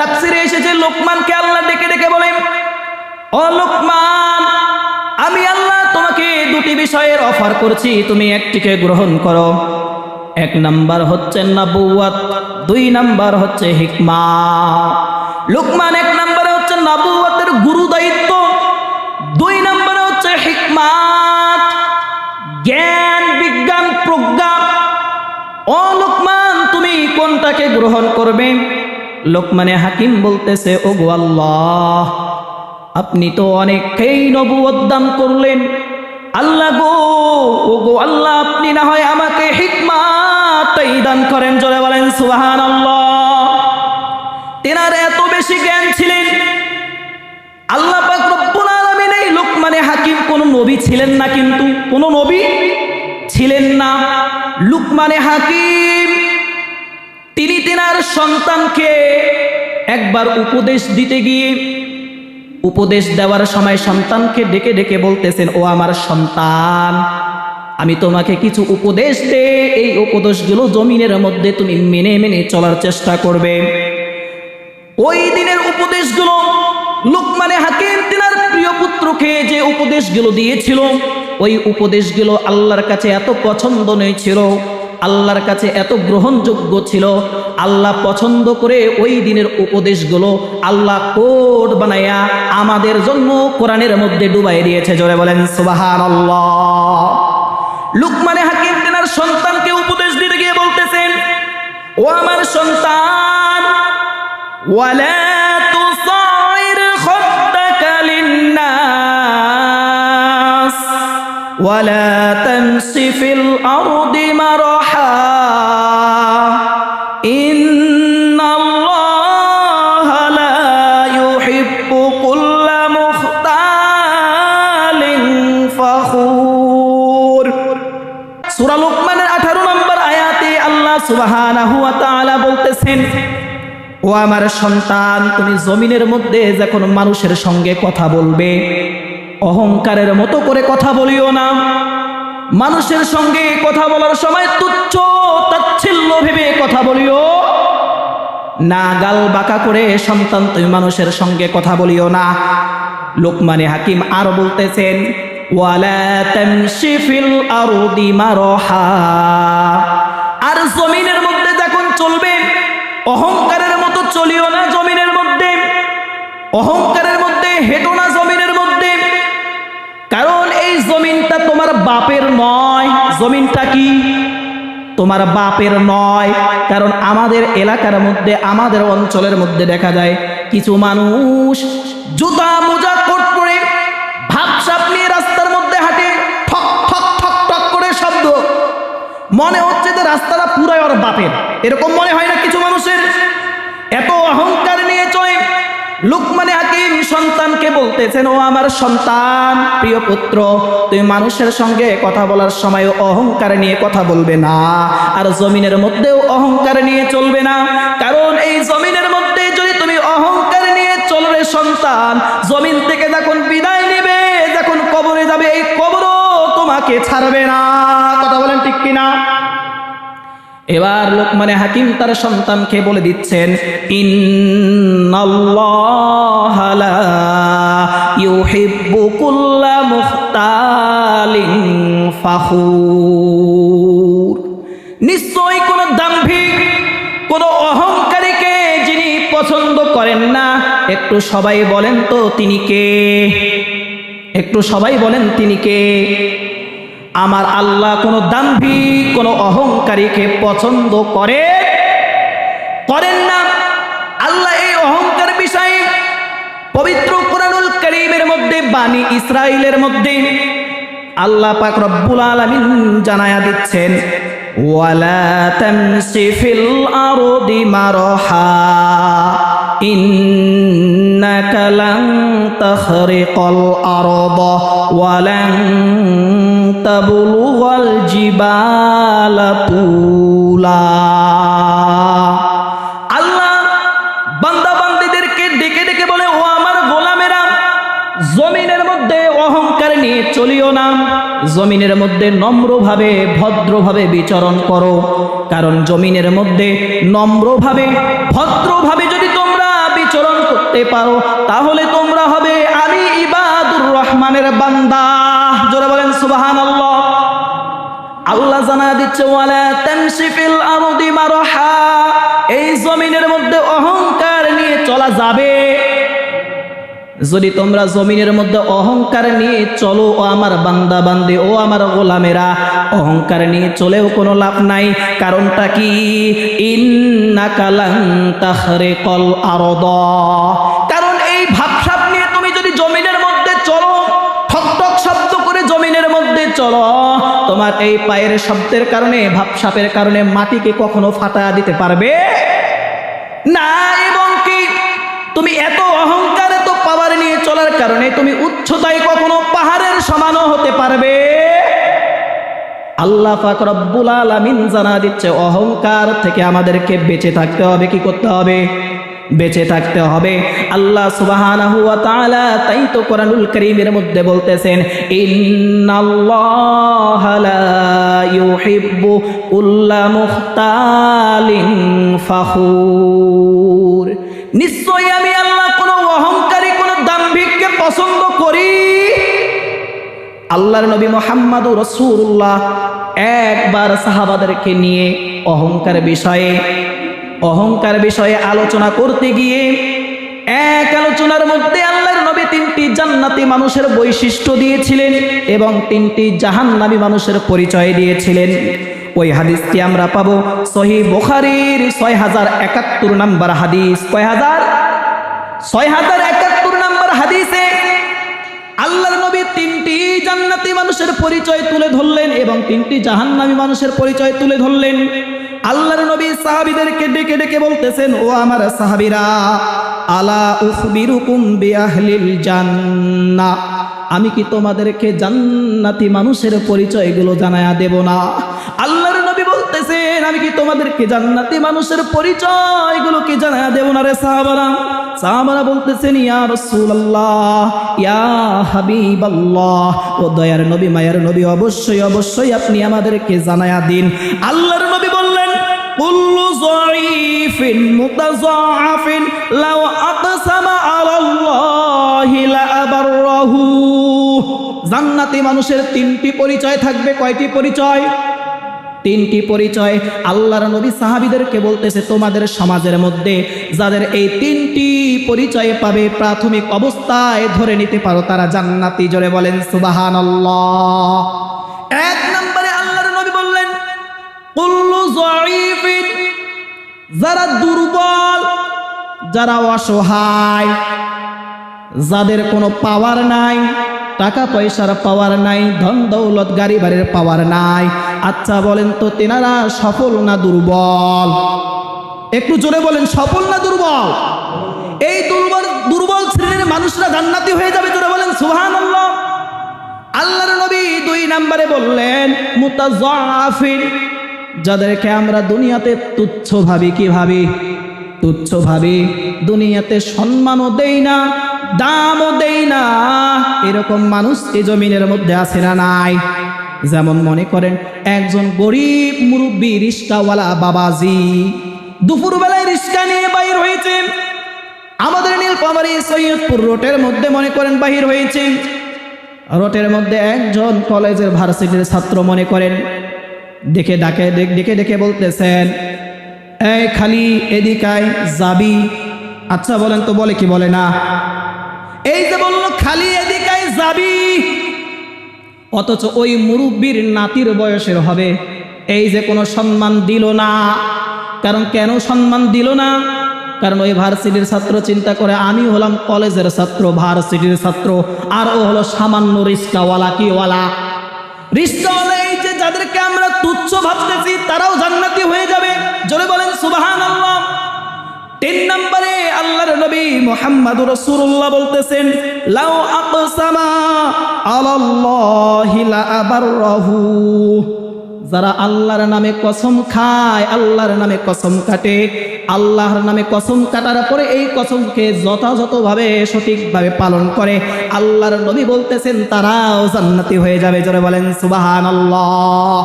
তাফসীরে এসেছে লোকমানকে আল্লাহ ডেকে ডেকে বলেন, ও লোকমান, আমি আল্লাহ তোমাকে দুটি বিষয়ের অফার করছি, তুমি একটিকে গ্রহণ করো। এক নাম্বার হচ্ছে নবুয়ত, দুই নাম্বার হচ্ছে হিকমা। লোকমান এক নাম্বারে হচ্ছে নবুয়তের গুরু দায়িত্ব, দুই নাম্বারে হচ্ছে হিকমাত, জ্ঞান বিজ্ঞান প্রজ্ঞা। ও লোকমান, তুমি কোনটাকে গ্রহণ করবে? লোকমানে হাকিম বলতেছে, ওগো আল্লাহ, আপনি তো অনেককেই নবুয়ত দান করলেন, আল্লাহ গো, ওগো আল্লাহ, আপনি না হয় আমাকে হিকমাতই দান করেন। জোরে বলেন সুবহানাল্লাহ। তেনার এত বেশি জ্ঞান ছিলেন, আল্লাহ পাক রব্বুল আলামিন এই লোকমানে হাকিম কোনো নবী ছিলেন না, কিন্তু কোনো নবী ছিলেন না। লোকমানে হাকিম তিনি তেনার সন্তানকে একবার উপদেশ দিতে গিয়ে, উপদেশ দেওয়ার সময় সন্তানকে ডেকে ডেকে বলতেছেন, ও আমার সন্তান, আমি তোমাকে কিছু উপদেশ দে, এই উপদেশগুলো জমিনের মধ্যে তুমি মেনে মেনে চলার চেষ্টা করবে। ওই দিনের উপদেশগুলো লোকমানে হাকিম তিনার প্রিয় পুত্রকে যে উপদেশগুলো দিয়েছিল, ওই উপদেশগুলো আল্লাহর কাছে এত পছন্দনীয় ছিল, আল্লাহর কাছে এত গ্রহণযোগ্য ছিল। আল্লাহ পছন্দ করে ওই দিনের উপদেশগুলো আল্লাহ কোড বানায়া আমাদের জন্য কোরআনের মধ্যে ডুবাই দিয়েছে। জোরে বলেন সুবহানাল্লাহ। লোকমানে হাকিম তিনার সন্তানকে উপদেশ দিতে গিয়ে বলতেছেন, ও আমার সন্তান, ওয়ালা তুসাইর খাদ্দাকা লিন্নাস ওয়ালা তামশি ফিল আরদি মারহা ইন্নাল্লাহা লা ইউহিব্বু কুল্লা মুখতালিন ফখুর। সূরা লোকমানের 18 নম্বর আয়াতে আল্লাহ সুবহানাহু ওয়া তাআলা বলতেছেন, ও আমার সন্তান, তুমি জমিনের মধ্যে যখন মানুষের সঙ্গে কথা বলবে, অহংকারের মতো করে কথা বলিও না। মানুষের সঙ্গে কথা বলার সময় তুচ্ছ তাচ্ছিল্য ভেবে কথা বলিও না, গাল বাঁকা করে সন্তান তুমি মানুষের সঙ্গে কথা বলিও না। লোকমানে হাকিম আর বলতেছেন, ওয়ালা তামশি ফিল আরদি মারহা, আর জমিনের মধ্যে যখন চলবে অহংকারের মতো চলিও না। জমিনের মধ্যে অহংকারের মধ্যে হেঁটো না জমিনের মধ্যে, কারণ এই জমিনটা তোমার বাপের নয়। জমিনটা কি? তোমার বাপের নয়। কারণ আমাদের এলাকার মধ্যে, আমাদের অঞ্চলের মধ্যে দেখা যায় কিছু মানুষ জুতা মোজা কোট পরে ভাবসাব নিয়ে রাস্তার মধ্যে হাঁটে, ঠক ঠক ঠক ঠক করে শব্দ, মনে হচ্ছে যে রাস্তাটা পুরাই ওর বাপের, এরকম মনে হয় না কিছু মানুষের? এত অহংকার নিয়ে চলে। লোকমানে হাকিম সন্তানকে বলতেছেন, ও আমার সন্তান, প্রিয় পুত্র, তুমি মানুষের সঙ্গে কথা বলার সময় অহংকার নিয়ে কথা বলবে না, আর জমিনের মধ্যেও অহংকার নিয়ে চলবে না। কারণ এই জমিনের মধ্যে যদি তুমি অহংকার নিয়ে চলবে সন্তান, জমিন থেকে যখন বিদায় নেবে, যখন কবরে যাবে, এই কবরও তোমাকে ছাড়বে না। কথা বলেন ঠিক কিনা? এবার লোকমানে হাকিম তার সন্তানকে বলে দিচ্ছেন, ইন্নাল্লাহা লা ইউহিব্বু কুল্লা মুখতালিন ফখুর, নিশ্চয়ই কোন দাম্ভিক, কোন অহংকারীকে যিনি পছন্দ করেন না। একটু সবাই বলেন তো তিনি কে? একটু সবাই বলেন তিনি কে? আমার আল্লাহ কোন দাম্ভিক, কোন অহংকারীকে পছন্দ করেন না। আল্লাহ এই অহংকার বিষয়ে পবিত্র কোরআনুল কারীমের মধ্যে, বানি ইসরাইলের মধ্যে আল্লাহ পাক রব্বুল আলামিন জানায়া দিচ্ছেন, ওয়ালা তামশি ফিল আরদি মারহা ইন্নাকা লান তাখরিকাল আরদা ওয়া লান তাবলুগাল জিবালা তুলা। আল্লাহ বান্দা বান্দীদেরকে ডেকে ডেকে বলে, ও আমার গোলামেরা, জমিনের মধ্যে অহংকার নিয়ে চলিও না, জমিনের মধ্যে নম্রভাবে ভদ্রভাবে বিচরণ করো। কারণ জমিনের মধ্যে নম্রভাবে ভদ্রভাবে যদি তোমরা করতে পারো তাহলে তোমরা হবে আমি ইবাদুর রহমানের বান্দা। জোরে বলেন সুবহানাল্লাহ। আল্লাহ জানা দিচ্ছে ওয়ালা তামশি ফিল আরদি মারহা, এই জমিনের মধ্যে অহংকার নিয়ে চলা যাবে। যদি তোমরা জমিনের মধ্যে অহংকার নিয়ে চলো, ও আমার বান্দা বান্দি, ও আমার গোলামেরা, অহংকার নিয়ে চলেও কোনো লাভ নাই। কারণটা কি? ইন্নাকা লান তাখরিকাল আরদ, কারণ এই ভাবসাব নিয়ে তুমি যদি জমিনের মধ্যে চলো, ঠক ঠক শব্দ করে জমিনের মধ্যে চলো, তোমার এই পায়ের শব্দের কারণে, ভাবসাপের কারণে মাটিকে কখনো ফাটা দিতে পারবে না। এবং কি তুমি এত অহংকার, এত পাওয়ার নিয়ে চলার কারণে তুমি উচ্চতায় কখনো পাহাড়ের সমানও হতে পারবে। আল্লাহ পাক রব্বুল আলামিন জানা দিচ্ছে অহংকার থেকে আমাদেরকে বেঁচে থাকতে হবে। কি করতে হবে? বেঁচে থাকতে হবে। আল্লাহ সুবহানাহু ওয়া তাআলা তাই তো কোরআনুল কারীমের মধ্যে বলতেছেন, ইন্নাল্লাহা লা ইউহিব্বু কুল্লা মুখতালিন ফাখুর, নিশ্চয়ই আমি আল্লাহ কোনো অহংকারী, কোনো দাম্ভিককে পছন্দ করি। আল্লাহর নবী মুহাম্মদুর রাসূলুল্লাহ একবার সাহাবাদেরকে নিয়ে অহংকার বিষয়ে আলোচনা করতে গিয়ে এক আলোচনার মধ্যে আল্লাহর নবী 3টি জান্নাতি মানুষের বৈশিষ্ট্য দিয়েছিলেন এবং 3টি জাহান্নামী মানুষের পরিচয় দিয়েছিলেন। ওই হাদিসটি আমরা পাবো সহিহ বুখারীর 6071 নম্বর হাদিস। কয় হাজার? 6071 নম্বর হাদিসে আল্লাহর নবী 3টি জান্নাতি মানুষের পরিচয় তুলে ধরলেন এবং 3টি জাহান্নামী মানুষের পরিচয় তুলে ধরলেন। আল্লাহর নবী সাহাবীদেরকে ডেকে ডেকে বলতেছেন, ও আমার সাহাবীরা, আলা উখবিরুকুম বিআহলিল জান্নাহ, আমি কি তোমাদেরকে জান্নাতি মানুষের পরিচয়গুলো জানায়া দেব না? আল্লাহর নবী বলতেছেন, আমি কি তোমাদেরকে জান্নাতি মানুষের পরিচয়গুলো কি জানায়া দেব না রে সাহাবারা? সাহাবারা বলতেছেন, ইয়া রাসূলুল্লাহ, ইয়া হাবিবাল্লাহ, ও দয়ার নবী, মায়ার নবী, অবশ্যই অবশ্যই আপনি আমাদেরকে জানায়া দিন। আল্লাহর নবী বললেন, কুল্লু যায়িফিন মুতাযাআফিন লাউ আকসামা আলাল্লাহি লা আবাররাহু, জান্নাতি মানুষের 3টি পরিচয় থাকবে। কয়টি পরিচয়? 3টি পরিচয়। আল্লাহর নবী সাহাবীদেরকে বলতেছে, তোমাদের সমাজের মধ্যে যাদের এই 3টি পরিচয় পাবে, প্রাথমিক অবস্থায় ধরে নিতে পারো তারা জান্নাতি। জোরে বলেন সুবহানাল্লাহ। 1 নম্বরে আল্লাহর নবী বললেন, কুল্লু যায়িফিন, যারা দুর্বল, যারা অসহায়, যাদের কোনো পাওয়ার নাই, টাকা পয়সার পাওয়ার নাই, ধন দৌলত গাড়ি বাড়ির পাওয়ার নাই। আচ্ছা বলেন তো, তেনারা সফল না দুর্বল? একটু জোরে বলেন, সফল না দুর্বল? এই দুর্বল শ্রেণীর মানুষরা জান্নাতি হয়ে যাবে। জোরে বলেন সুবহানাল্লাহ। আল্লাহর নবী 2 নম্বরে বললেন মুতাযাআফিন, যাদেরকে আমরা দুনিয়াতে তুচ্ছ ভাবি। কি ভাবি? তুচ্ছ ভাবি। দুনিয়াতে সম্মানও দেই না, দামও দেই না, এরকম মানুষ এই জমিনের মধ্যে আছে না নাই? যেমন মনে করেন একজন গরিব মুরব্বী রিস্কাওয়ালা বাবাজি দুপুরবেলায় রিস্কা নিয়ে বাইর হয়েছেন, আমাদের নীলফামারী সৈয়দপুর রোডের মধ্যে মনে করেন বাহির হয়েছেন। রোডের মধ্যে একজন কলেজের ভার্সিটির ছাত্র মনে করেন ডেকে ডেকে বলতেছেন, এই খালি এদিকায় যাবি? আচ্ছা বলেন তো, বলে কি বলে না? এই যে বললো খালি এদিকায় যাবি, অথচ ওই মুরব্বীর নাতির বয়সের হবে। এই যে কোনো সম্মান দিল না। কারণ কেন সম্মান দিল না? কারণ ওই ভার্সিটির ছাত্র চিন্তা করে, আমি হলাম কলেজের ছাত্র, ভার্সিটির ছাত্র, আর ও হলো সামান্য রিস্কাওয়ালা। কি ওয়ালা? রিস্কাওয়ালা। এই যে যাদেরকে আমরা তুচ্ছ ভাবতেছি তারাও জান্নাতি হয়ে যাবে। জোরে বলেন সুবহানাল্লাহ। 3 নম্বরে আল্লাহর নবী মুহাম্মদুর রাসূলুল্লাহ বলতেছেন, লাউ আকসামা আলাল্লাহি লা আবাররাহু, যারা আল্লাহর নামে কসম খায়, আল্লাহর নামে কসম কাটে, আল্লাহর নামে কসম কাটার পরে এই কসমকে যথাযথভাবে সঠিকভাবে পালন করে, আল্লাহর নবী বলতেছেন তারাও জান্নাতি হয়ে যাবে। জোরে বলেন সুবহানাল্লাহ।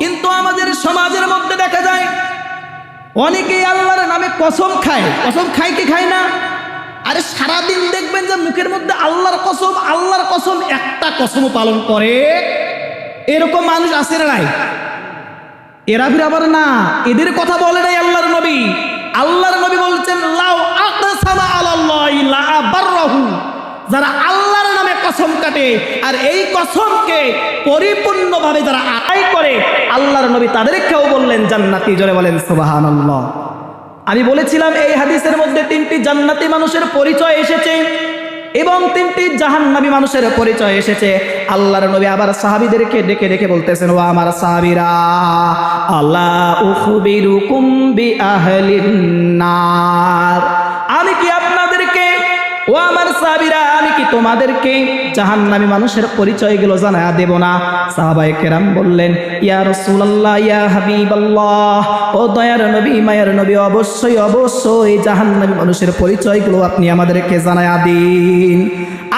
কিন্তু আমাদের সমাজের মধ্যে দেখা যায় অনেকেই আল্লাহর নামে কসম খায়। কসম খায় কি খায় না? আরে সারাদিন দেখবেন যে মুখের মধ্যে আল্লাহর কসম একটা কসমও পালন করে, এরকম মানুষ আছে না নাই? এরা ফির আবার না, এদের কথা বলে নাই আল্লাহর নবী। আল্লাহর নবী বলছেন লাউ আকসামা আলাল্লাহি লা আবাররাহু, যারা আল্লাহর নামে কসম কাটে আর এই কসমকে পরিপূর্ণভাবে যারা আদায় করে, আল্লাহর নবী তাদেরকেও বললেন জান্নাতি। জোরে বলেন সুবহানাল্লাহ। আমি বলেছিলাম এই হাদিসের মধ্যে 3টি জান্নাতি মানুষের পরিচয় এসেছে এবং 3টি জাহান্নামী মানুষের পরিচয় এসেছে। আল্লাহর নবী আবার সাহাবীদেরকে ডেকে ডেকে বলতেছেন, ও আমার সাহাবীরা, আলা উখবিরুকুম বিআহলিন নার, আমি কি আপনাদেরকে, ও আমার সাহাবীরা, আমি কি তোমাদেরকে জাহান্নামী মানুষের পরিচয়গুলো জানায়া দেব না? সাহাবায়ে কেরাম বললেন, ইয়া রাসূলুল্লাহ, ইয়া হাবিবাল্লাহ, ও দয়ার নবী, মায়ের নবী, অবশ্যই অবশ্যই জাহান্নামী মানুষের পরিচয়গুলো আপনি আমাদেরকে জানায়া দিন।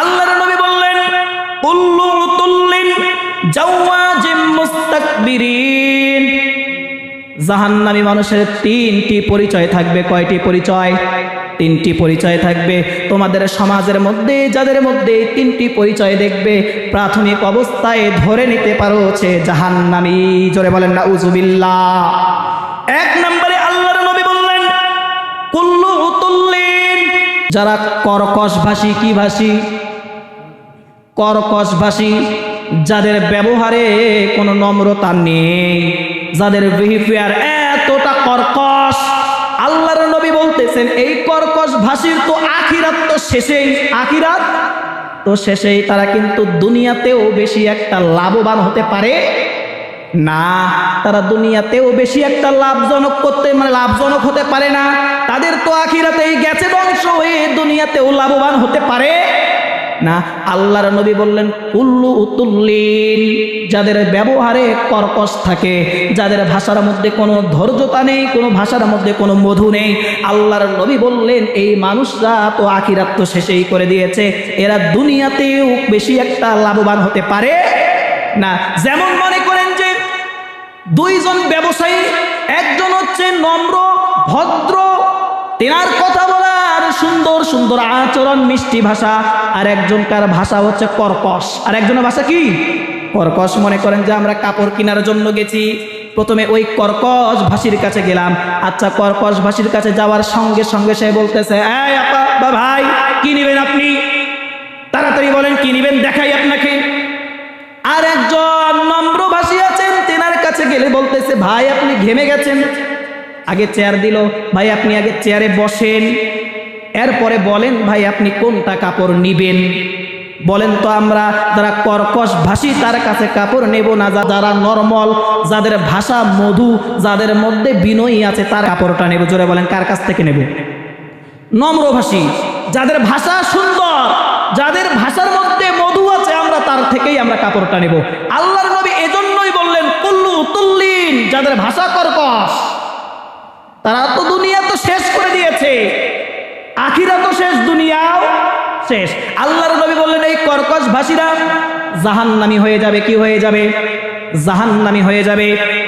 আল্লাহর নবী বললেন, কুল্লু উতুল্লিন জাওয়াজিম মুস্তাকবিরিন, জাহান্নামী মানুষের 3টি পরিচয় থাকবে। কয়টি পরিচয়? 3টি পরিচয় থাকবে। তোমাদের সমাজের মধ্যে যাদের মধ্যে 3টি পরিচয় দেখবে, প্রাথমিক অবস্থায় ধরে নিতে পারো সে জাহান্নামী। জোরে বলেন নাউজুবিল্লাহ। 1 নম্বরে আল্লাহর নবী বললেন কুল্লু উতুল্লিন, যারা কর্কশ ভাষী। কি ভাষী? কর্কশ ভাষী, যাদের ব্যবহারে কোনো নম্রতা নেই, যাদের বিহেভিয়ার এতটা কর্কশ। আল্লাহর নবী বলতেছেন এই কর্কশ ভাষীর তো আখিরাত তো শেষেই, আখিরাত তো শেষেই, তারা কিন্তু দুনিয়াতেও বেশি একটা লাভবান হতে পারে না, তারা দুনিয়াতেও বেশি একটা লাভজনক হতে পারে না। তাদের তো আখিরাতেই গেছে ধ্বংস হয়ে, দুনিয়াতেও লাভবান হতে পারে না। আল্লাহর নবী বললেন কুল্লু উতুল্লিন, যাদের ব্যবহারে কর্কশ থাকে, যাদের ভাষার মধ্যে কোনো ধৈর্যতা নেই, কোনো ভাষার মধ্যে কোনো মধু নেই, আল্লাহর নবী বললেন এই মানুষরা তো আখিরাত তো শেষেই করে দিয়েছে, এরা দুনিয়াতেও বেশি একটা লাভবান হতে পারে না। যেমন মনে করেন যে 2 জন ব্যবসায়ী, একজন হচ্ছে নম্র ভদ্র, তেনার কথা বলার সুন্দর সুন্দর আচরণ, মিষ্টি ভাষা, আর একজনকার ভাষা হচ্ছে কর্কশ। আর একজনের ভাষা কি? কর্কশ। মনে করেন যে আমরা কাপড় কেনার জন্য গেছি, প্রথমে ওই কর্কশ ভাষীর কাছে গেলাম। আচ্ছা, কর্কশ ভাষীর কাছে যাওয়ার সঙ্গে সঙ্গে সে বলতেছে, এই আপা বা ভাই, কি নেবেন আপনি? তাড়াতাড়ি বলেন কি নেবেন, দেখাই আপনাকে। আর একজন নম্র ভাষী আছেন, তেনার কাছে গেলে বলতেছে, ভাই আপনি ঘেমে গেছেন। আগে চেয়ার দিল, ভাই আপনি আগে চেয়ারে বসেন, এরপরে বলেন ভাই আপনি কোনটা কাপড় নিবেন। বলেন তো আমরা যারা কর্কশ ভাষী তার কাছে কাপড় নেব না, যারা নরমাল, যাদের ভাষা মধু, যাদের মধ্যে বিনয়ী আছে তার কাপড়টা নেব। জোরে বলেন কার কাছ থেকে নেব? নম্রভাষী, যাদের ভাষা সুন্দর, যাদের ভাষার মধ্যে মধু আছে, আমরা তার থেকেই আমরা কাপড়টা নেব। আল্লাহর নবী এজন্যই বললেন কুল্লু উতুল্লিন, যাদের ভাষা কর্কশ, তারা তো দুনিয়া তো শেষ করে দিয়েছে, আখিরাত তো শেষ, দুনিয়াও শেষ। আল্লাহর নবী বললেন এই কর্কশ ভাষীরা জাহান্নামী হয়ে যাবে। কি হয়ে যাবে? জাহান্নামী হয়ে যাবে।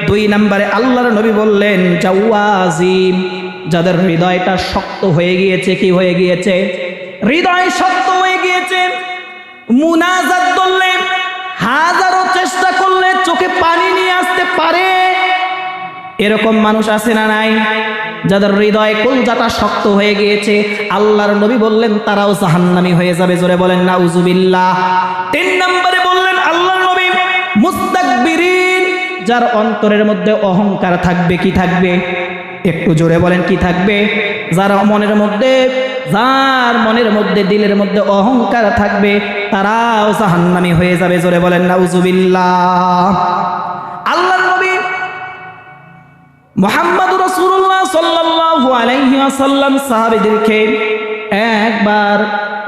2 নম্বরে আল্লাহর নবী বললেন জাওয়াজিম, যাদের হৃদয়টা শক্ত হয়ে গিয়েছে। কি হয়ে গিয়েছে? হৃদয় শক্ত হয়ে গিয়েছে। মুনাজাত করলে, হাজারো চেষ্টা করলে চোখে পানি নিয়ে আসতে পারে, এরকম মানুষ আছে না নাই? যাদের হৃদয় কলজাটা শক্ত হয়ে গিয়েছে, আল্লাহর নবী বললেন তারাও জাহান্নামী হয়ে যাবে। জোরে বলেন নাউজুবিল্লাহ। 3 নম্বরে বললেন আল্লাহর নবী মুস্তাকবিরিন, যার অন্তরের মধ্যে অহংকার থাকবে। কি থাকবে? একটু জোরে বলেন কি থাকবে? যার মনের মধ্যে দিলের মধ্যে অহংকার থাকবে, তারাও জাহান্নামী হয়ে যাবে। জোরে বলেন নাউজুবিল্লাহ। আল্লাহর নবী মুহাম্মদুর রাসূলুল্লাহ সাল্লাল্লাহু আলাইহি ওয়াসাল্লাম সাহাবীদেরকে একবার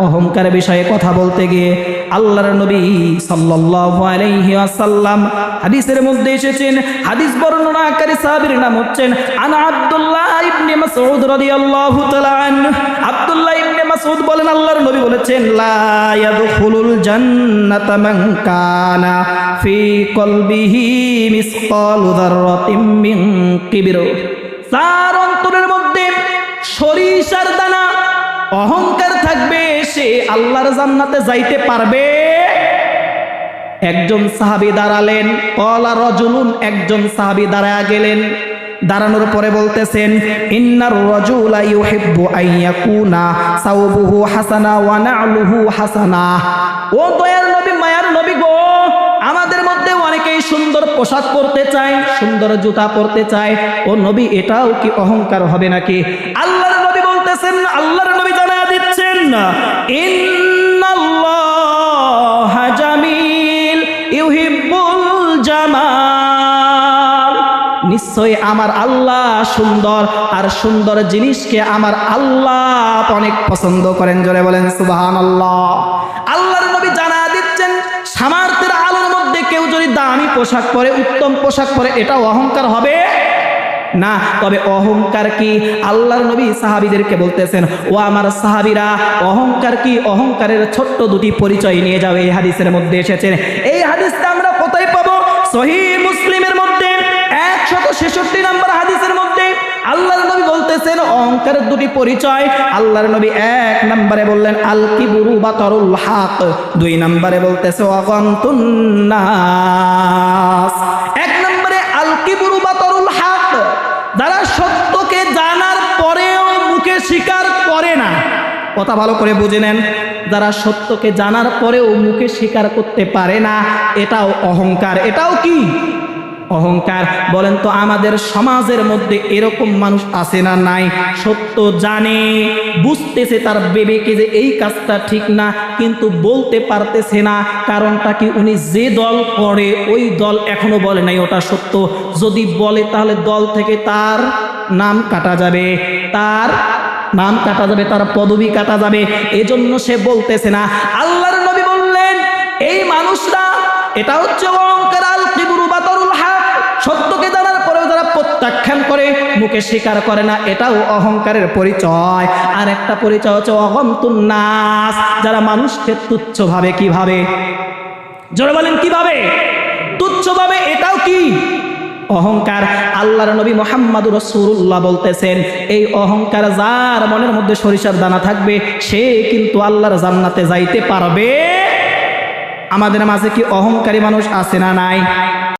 অহংকার বিষয়ে কথা বলতে গিয়ে আল্লাহর নবী সাল্লাল্লাহু আলাইহি ওয়াসাল্লাম হাদিসের মধ্যে এসেছেন, হাদিস বর্ণনাকারী সাহাবীর নাম হচ্ছেন আনা আব্দুল্লাহ ইবনে মাসউদ রাদিয়াল্লাহু তাআলা আনহু। আব্দুল্লাহ ইবনে মাসউদ বলেন আল্লাহর নবী বলেছেন লা ইয়াদখুলুল জান্নাতা মান কানা ফি কলবিহি মিসকালু যাররাতিন মিন কিবর, যার অন্তরের মধ্যে সরিষার দানা অহংকার থাকবে, সে আল্লাহর জান্নাতে যাইতে পারবে? একজন সাহাবী দাঁড়ালেন, ক্বালা রাজুলুন, একজন সাহাবী দাঁড়ায়া গেলেন। দাঁড়ানোর পরে বলতেছেন, ইন্নার রাজুলা ইউহিব্বু আন ইয়াকুনা সাওবুহু হাসানা ওয়া না'লুহু হাসানা। ও দয়ার নবী, মায়ার নবী গো, আমাদের মধ্যে অনেকেই সুন্দর পোশাক পরতে চায়, সুন্দর জুতা পরতে চায়। ও নবী, এটাও কি অহংকার হবে নাকি? আল্লাহর নবী বলতেছেন, আল্লাহর নবী জানায়া দিচ্ছেন, ইন্নাল্লাহা জামিল ইউহিব্বুল জামাল। নিশ্চয় আমার আল্লাহ সুন্দর, আর সুন্দর জিনিসকে আমার আল্লাহ অনেক পছন্দ করেন। জোরে বলেন সুবহানাল্লাহ। আল্লাহর নবী জানায়া দিচ্ছেন, সামর্থ্যের আলোর মধ্যে কেউ যদি দামি পোশাক পরে, উত্তম পোশাক পরে, এটা অহংকার হবে না। তবে অহংকার কি? আল্লাহর নবী সাহাবীদেরকে বলতেছেন, ও আমার সাহাবীরা, অহংকার কি? অহংকারের ছোট্ট দুটি পরিচয় নিয়ে যাও। এই হাদিসের মধ্যে এসেছে। এই হাদিসটা আমরা কোথায় পাবো? সহিহ মুসলিমের মধ্যে 166 নম্বর হাদিসের মধ্যে আল্লাহর নবী বলতেছেন অহংকারের দুটি পরিচয়। আল্লাহর নবী 1 নম্বরে বললেন আল কিবরু বাতারুল হক, 2 নম্বরে বলতেছে ওয়াগামতুন নাস। 1 নম্বরে আল কিবরু বাতারুল হক, যারা সত্যকে জানার পরেও মুখে স্বীকার করে না। কথা ভালো করে বুঝে নেন, যারা সত্যকে জানার পরেও মুখে স্বীকার করতে পারে না, এটাও অহংকার। এটাও কি? অহংকার। বলেন তো, আমাদের সমাজের মধ্যে এরকম মানুষ আছে না নাই? সত্য জানে, বুঝতেছে তার বিবেকে যে এই কাজটা ঠিক না, কিন্তু বলতে পারতেছে না। কারণটা কি? উনি যে দল করে ওই দল এখনো বলে নাই ওটা সত্য। যদি বলে তাহলে দল থেকে তার নাম কাটা যাবে, তার নাম কাটা যাবে, তার পদবি কাটা যাবে। এজন্য সে বলতেছে না। আল্লাহর নবী বললেন এই মানুষরা, এটা হচ্ছে অহংকার। আল কিবরু বাতারুল হক, সত্যকে জানার পরেও যারা প্রত্যাখ্যান করে, মুখে স্বীকার করে না, এটাও অহংকারের পরিচয়। আর একটা পরিচয় হচ্ছে ওয়াগামতুন নাস, যারা মানুষকে তুচ্ছ ভাবে। কিভাবে? জোরে বলেন, কিভাবে? তুচ্ছ ভাবে। এটাও কি? অহংকার। আল্লাহর নবী মুহাম্মদুর রাসূলুল্লাহ বলতেছেন, এই অহংকার যার মনের মধ্যে সরিষার দানা থাকবে, সে কিন্তু আল্লাহর জান্নাতে যাইতে পারবে। আমাদের মাঝে কি অহংকারী মানুষ আছে না নাই?